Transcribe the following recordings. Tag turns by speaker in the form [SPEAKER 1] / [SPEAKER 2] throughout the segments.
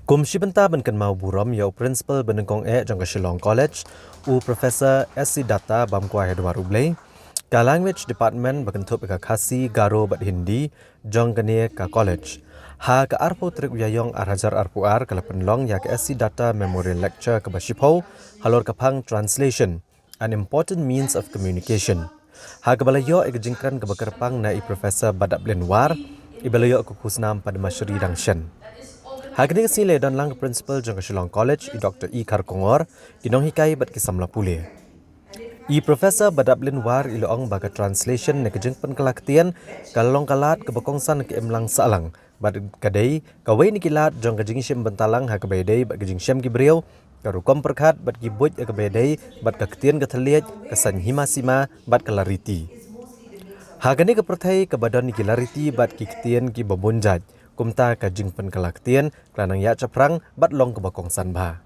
[SPEAKER 1] Kumshi benta benkan mau buram yau principal benengkong jangka Shillong College u Professor SC Dutta bamkwa hedwaru blay ka language department bakentup ka khasi garo bat Hindi jongkane ka college ha ka arpo trik yayong arhajar arpuar kala penlong ya ka SC Dutta memorial lecture ka bashipho halor kapang translation an important means of communication ha ka balayo jingkran ka bakarpang na i Professor Badablen War ibalayo ko kusnam pada masyuri dangshan. Hagning sile dan lang principal jangka Shillong College i Dr. E Karkongor inong hikai bat kisam lapule. I Professor Badablen War iloong baga translation na Jingpynkylla Ktien kalong kalat ke Kongsan ke Imlang Sahlang bat kadai kawai ni kilat jangka Jingshim bentalang ha kabaydai bat Jingshim gibriau karukom perkhat bat gibuj kabaydai bat Ktien kataliat kesan himasima bat kalariti. Hagani kepertai kebadan ni kilariti bat Ktien ki babonjat kumta ka Jingpynkylla Ktien klanang ya caprang bat long ke Kongsan ba.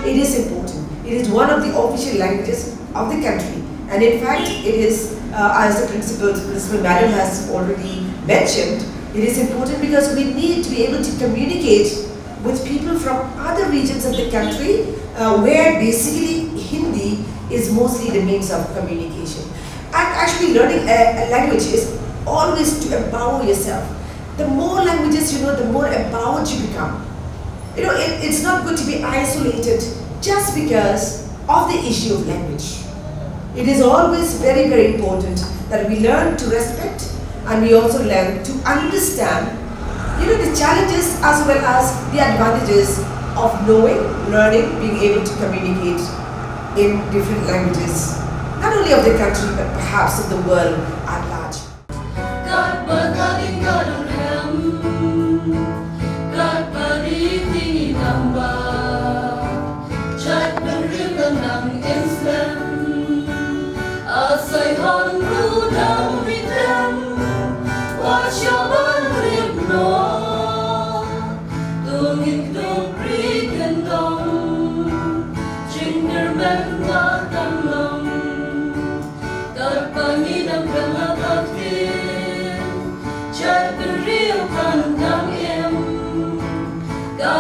[SPEAKER 2] It is important. It is one of the official languages of the country, and in fact, it is as the principal madam has already mentioned. It is important because we need to be able to communicate with people from other regions of the country, where basically Hindi is mostly the means of communication. And actually, learning a language is always to empower yourself. The more languages you know, the more empowered you become. You know, it's not good to be isolated just because of the issue of language. It is always very, very important that we learn to respect and we also learn to understand, you know, the challenges as well as the advantages of knowing, learning, being able to communicate in different languages, not only of the country but perhaps of the world at large.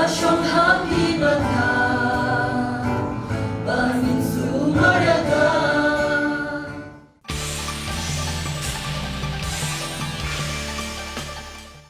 [SPEAKER 3] Shillong